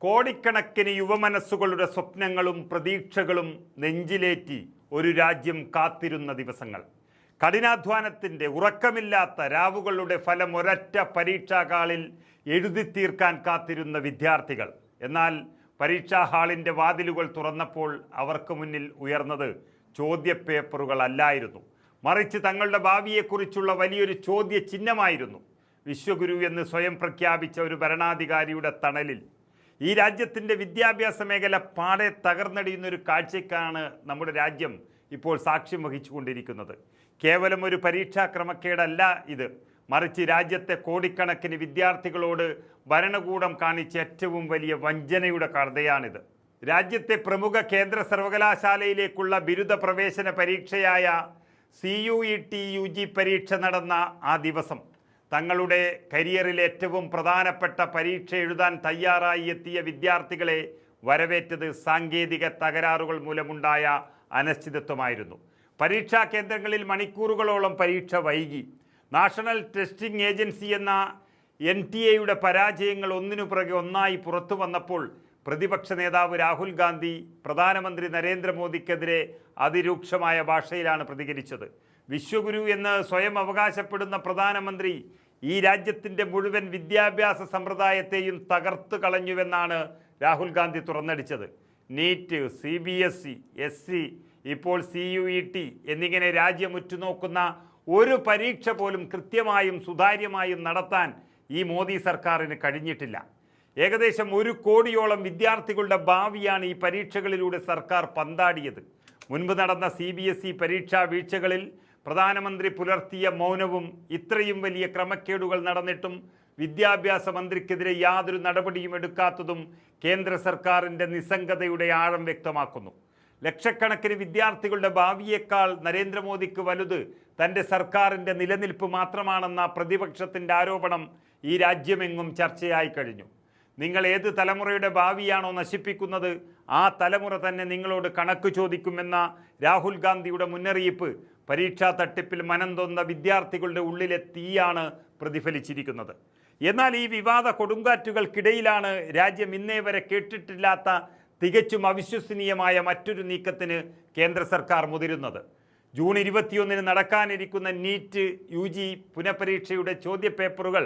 കോടിക്കണക്കിന് യുവമനസ്സുകളുടെ സ്വപ്നങ്ങളും പ്രതീക്ഷകളും നെഞ്ചിലേറ്റി ഒരു രാജ്യം കാത്തിരുന്ന ദിവസങ്ങൾ. കഠിനാധ്വാനത്തിൻ്റെ ഉറക്കമില്ലാത്ത രാവുകളുടെ ഫലം ഒരൊറ്റ പരീക്ഷാ എഴുതി തീർക്കാൻ കാത്തിരുന്ന വിദ്യാർത്ഥികൾ. എന്നാൽ പരീക്ഷാ ഹാളിൻ്റെ വാതിലുകൾ തുറന്നപ്പോൾ അവർക്ക് മുന്നിൽ ഉയർന്നത് ചോദ്യപേപ്പറുകളല്ലായിരുന്നു, മറിച്ച് തങ്ങളുടെ ഭാവിയെക്കുറിച്ചുള്ള വലിയൊരു ചോദ്യചിഹ്നമായിരുന്നു. വിശ്വഗുരു എന്ന് സ്വയം പ്രഖ്യാപിച്ച ഒരു ഭരണാധികാരിയുടെ തണലിൽ ഈ രാജ്യത്തിൻ്റെ വിദ്യാഭ്യാസ മേഖല പാടെ തകർന്നടിയുന്നൊരു കാഴ്ചയ്ക്കാണ് നമ്മുടെ രാജ്യം ഇപ്പോൾ സാക്ഷ്യം വഹിച്ചുകൊണ്ടിരിക്കുന്നത്. കേവലം ഒരു പരീക്ഷാ ക്രമക്കേടല്ല ഇത്, മറിച്ച് രാജ്യത്തെ കോടിക്കണക്കിന് വിദ്യാർത്ഥികളോട് ഭരണകൂടം കാണിച്ച ഏറ്റവും വലിയ വഞ്ചനയുടെ കഥയാണിത്. രാജ്യത്തെ പ്രമുഖ കേന്ദ്ര സർവകലാശാലയിലേക്കുള്ള ബിരുദ പ്രവേശന പരീക്ഷയായ CUET UG പരീക്ഷ നടന്ന ആ ദിവസം തങ്ങളുടെ കരിയറിൽ ഏറ്റവും പ്രധാനപ്പെട്ട പരീക്ഷ എഴുതാൻ തയ്യാറായി എത്തിയ വിദ്യാർത്ഥികളെ വരവേറ്റത് സാങ്കേതിക തകരാറുകൾ മൂലമുണ്ടായ അനിശ്ചിതത്വമായിരുന്നു. പരീക്ഷാ കേന്ദ്രങ്ങളിൽ മണിക്കൂറുകളോളം പരീക്ഷ വൈകി. നാഷണൽ ടെസ്റ്റിംഗ് ഏജൻസി എന്ന NTA പരാജയങ്ങൾ ഒന്നിനു പുറകെ ഒന്നായി പുറത്തു വന്നപ്പോൾ പ്രതിപക്ഷ നേതാവ് രാഹുൽ ഗാന്ധി പ്രധാനമന്ത്രി നരേന്ദ്രമോദിക്കെതിരെ അതിരൂക്ഷമായ ഭാഷയിലാണ് പ്രതികരിച്ചത്. വിശ്വഗുരു എന്ന് സ്വയം അവകാശപ്പെടുന്ന പ്രധാനമന്ത്രി ഈ രാജ്യത്തിൻ്റെ മുഴുവൻ വിദ്യാഭ്യാസ സമ്പ്രദായത്തെയും തകർത്ത് കളഞ്ഞുവെന്നാണ് രാഹുൽ ഗാന്ധി തുറന്നടിച്ചത്. നീറ്റ്, CBSE, SC, ഇപ്പോൾ CUET എന്നിങ്ങനെ രാജ്യം ഉറ്റുനോക്കുന്ന ഒരു പരീക്ഷ പോലും കൃത്യമായും സുതാര്യമായും നടത്താൻ ഈ മോദി സർക്കാരിന് കഴിഞ്ഞിട്ടില്ല. ഏകദേശം 1 കോടിയോളം വിദ്യാർത്ഥികളുടെ ഭാവിയാണ് ഈ പരീക്ഷകളിലൂടെ സർക്കാർ പന്താടിയത്. മുൻപ് നടന്ന CBSE പരീക്ഷാ വീഴ്ചകളിൽ പ്രധാനമന്ത്രി പുലർത്തിയ മൗനവും ഇത്രയും വലിയ ക്രമക്കേടുകൾ നടന്നിട്ടും വിദ്യാഭ്യാസ മന്ത്രിക്കെതിരെ യാതൊരു നടപടിയും എടുക്കാത്തതും കേന്ദ്ര സർക്കാരിൻ്റെ നിസ്സംഗതയുടെ ആഴം വ്യക്തമാക്കുന്നു. ലക്ഷക്കണക്കിന് വിദ്യാർത്ഥികളുടെ ഭാവിയേക്കാൾ നരേന്ദ്രമോദിക്ക് വലുത് തൻ്റെ സർക്കാരിൻ്റെ നിലനിൽപ്പ് മാത്രമാണെന്ന പ്രതിപക്ഷത്തിൻ്റെ ആരോപണം ഈ രാജ്യമെങ്ങും ചർച്ചയായി കഴിഞ്ഞു. നിങ്ങൾ ഏത് തലമുറയുടെ ഭാവിയാണോ നശിപ്പിക്കുന്നത്, ആ തലമുറ തന്നെ നിങ്ങളോട് കണക്ക് ചോദിക്കുമെന്ന രാഹുൽ ഗാന്ധിയുടെ മുന്നറിയിപ്പ് പരീക്ഷാ തട്ടിപ്പിൽ മനംതൊന്ന വിദ്യാർത്ഥികളുടെ ഉള്ളിലെ തീയാണ് പ്രതിഫലിച്ചിരിക്കുന്നത്. എന്നാൽ ഈ വിവാദ കൊടുങ്കാറ്റുകൾക്കിടയിലാണ് രാജ്യം ഇന്നേ വരെ കേട്ടിട്ടില്ലാത്ത തികച്ചും അവിശ്വസനീയമായ മറ്റൊരു നീക്കത്തിന് കേന്ദ്ര സർക്കാർ മുതിരുന്നത്. ജൂൺ 21 നടക്കാനിരിക്കുന്ന നീറ്റ് UG പുനഃപരീക്ഷയുടെ ചോദ്യപേപ്പറുകൾ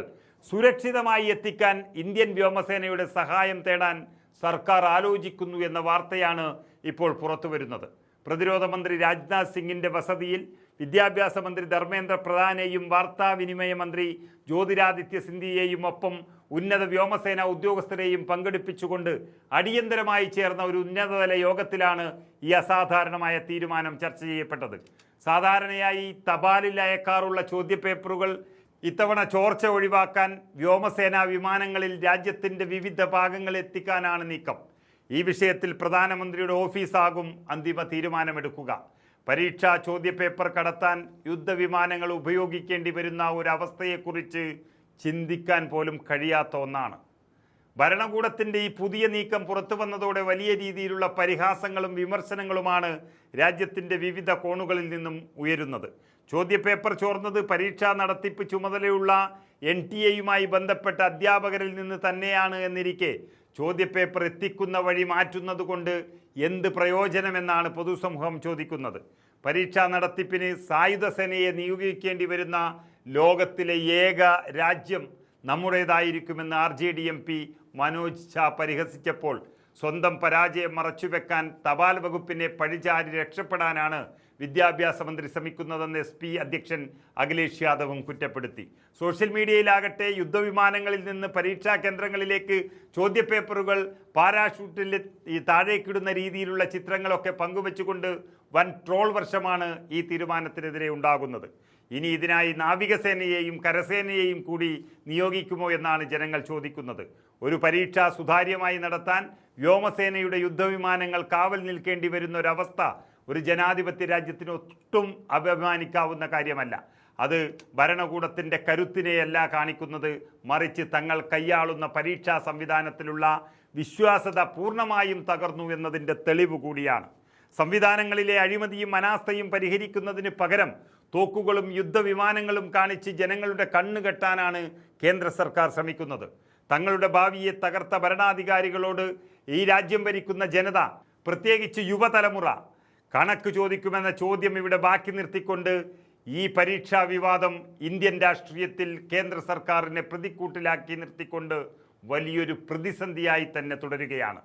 സുരക്ഷിതമായി എത്തിക്കാൻ ഇന്ത്യൻ വ്യോമസേനയുടെ സഹായം തേടാൻ സർക്കാർ ആലോചിക്കുന്നു എന്ന വാർത്തയാണ് ഇപ്പോൾ പുറത്തുവരുന്നത്. പ്രതിരോധ മന്ത്രി രാജ്നാഥ് സിംഗിൻ്റെ വസതിയിൽ വിദ്യാഭ്യാസ മന്ത്രി ധർമ്മേന്ദ്ര പ്രധാനെയും വാർത്താവിനിമയ മന്ത്രി ജ്യോതിരാദിത്യ സിന്ധ്യയെയും ഒപ്പം ഉന്നത വ്യോമസേന ഉദ്യോഗസ്ഥരെയും പങ്കെടുപ്പിച്ചുകൊണ്ട് അടിയന്തരമായി ചേർന്ന ഒരു ഉന്നതതല യോഗത്തിലാണ് ഈ അസാധാരണമായ തീരുമാനം ചർച്ച ചെയ്യപ്പെട്ടത്. സാധാരണയായി തപാലിൽ അയക്കാറുള്ള ചോദ്യപേപ്പറുകൾ ഇത്തവണ ചോർച്ച ഒഴിവാക്കാൻ വ്യോമസേനാ വിമാനങ്ങളിൽ രാജ്യത്തിൻ്റെ വിവിധ ഭാഗങ്ങളിൽ എത്തിക്കാനാണ് നീക്കം. ഈ വിഷയത്തിൽ പ്രധാനമന്ത്രിയുടെ ഓഫീസാകും അന്തിമ തീരുമാനമെടുക്കുക. പരീക്ഷാ ചോദ്യപേപ്പർ കടത്താൻ യുദ്ധവിമാനങ്ങൾ ഉപയോഗിക്കേണ്ടി വരുന്ന ഒരവസ്ഥയെക്കുറിച്ച് ചിന്തിക്കാൻ പോലും കഴിയാത്ത ഒന്നാണ്. ഭരണകൂടത്തിൻ്റെ ഈ പുതിയ നീക്കം പുറത്തു വന്നതോടെ വലിയ രീതിയിലുള്ള പരിഹാസങ്ങളും വിമർശനങ്ങളുമാണ് രാജ്യത്തിൻ്റെ വിവിധ കോണുകളിൽ നിന്നും ഉയരുന്നത്. ചോദ്യപേപ്പർ ചോർന്നത് പരീക്ഷാ നടത്തിപ്പ് ചുമതലയുള്ള NTA ബന്ധപ്പെട്ട അധ്യാപകരിൽ നിന്ന് തന്നെയാണ് എന്നിരിക്കെ ചോദ്യപേപ്പർ എത്തിക്കുന്ന വഴി മാറ്റുന്നത് കൊണ്ട് എന്ത് പ്രയോജനമെന്നാണ് പൊതുസമൂഹം ചോദിക്കുന്നത്. പരീക്ഷാ നടത്തിപ്പിന് സായുധ സേനയെ നിയോഗിക്കേണ്ടി വരുന്ന ലോകത്തിലെ ഏക രാജ്യം നമ്മുടേതായിരിക്കുമെന്ന് RJD MP മനോജ് ഝാ പരിഹസിച്ചപ്പോൾ സ്വന്തം പരാജയം മറച്ചുവെക്കാൻ തപാൽ വകുപ്പിനെ പഴിചാരി രക്ഷപ്പെടാനാണ് വിദ്യാഭ്യാസ മന്ത്രി ശ്രമിക്കുന്നതെന്ന് SP അധ്യക്ഷൻ അഖിലേഷ് യാദവും കുറ്റപ്പെടുത്തി. സോഷ്യൽ മീഡിയയിലാകട്ടെ യുദ്ധവിമാനങ്ങളിൽ നിന്ന് പരീക്ഷാ കേന്ദ്രങ്ങളിലേക്ക് ചോദ്യപേപ്പറുകൾ പാരാഷൂട്ടിൽ താഴേക്കിടുന്ന രീതിയിലുള്ള ചിത്രങ്ങളൊക്കെ പങ്കുവെച്ചുകൊണ്ട് വൻ ട്രോൾ വർഷമാണ് ഈ തീരുമാനത്തിനെതിരെ ഉണ്ടാകുന്നത്. ഇനി ഇതിനായി നാവികസേനയെയും കരസേനയെയും കൂടി നിയോഗിക്കുമോ എന്നാണ് ജനങ്ങൾ ചോദിക്കുന്നത്. ഒരു പരീക്ഷ സുതാര്യമായി നടത്താൻ വ്യോമസേനയുടെ യുദ്ധവിമാനങ്ങൾ കാവൽ നിൽക്കേണ്ടി വരുന്ന ഒരവസ്ഥ ഒരു ജനാധിപത്യ രാജ്യത്തിന് ഒട്ടും അഭിമാനിക്കാവുന്ന കാര്യമല്ല. അത് ഭരണകൂടത്തിൻ്റെ കരുത്തിനെയല്ല കാണിക്കുന്നത്, മറിച്ച് തങ്ങൾ കൈയാളുന്ന പരീക്ഷാ സംവിധാനത്തിലുള്ള വിശ്വാസ്യത പൂർണ്ണമായും തകർന്നു എന്നതിൻ്റെ തെളിവ് കൂടിയാണ്. സംവിധാനങ്ങളിലെ അഴിമതിയും അനാസ്ഥയും പരിഹരിക്കുന്നതിന് പകരം തോക്കുകളും യുദ്ധവിമാനങ്ങളും കാണിച്ച് ജനങ്ങളുടെ കണ്ണുകെട്ടാനാണ് കേന്ദ്ര സർക്കാർ ശ്രമിക്കുന്നത്. തങ്ങളുടെ ഭാവിയെ തകർത്ത ഭരണാധികാരികളോട് ഈ രാജ്യം ഭരിക്കുന്ന ജനത, പ്രത്യേകിച്ച് യുവതലമുറ, കണക്ക് ചോദിക്കുമെന്ന ചോദ്യം ഇവിടെ ബാക്കി നിർത്തിക്കൊണ്ട് ഈ പരീക്ഷാ വിവാദം ഇന്ത്യൻ രാഷ്ട്രീയത്തിൽ കേന്ദ്ര സർക്കാരിനെ പ്രതിക്കൂട്ടിലാക്കി നിർത്തിക്കൊണ്ട് വലിയൊരു പ്രതിസന്ധിയായി തന്നെ തുടരുകയാണ്.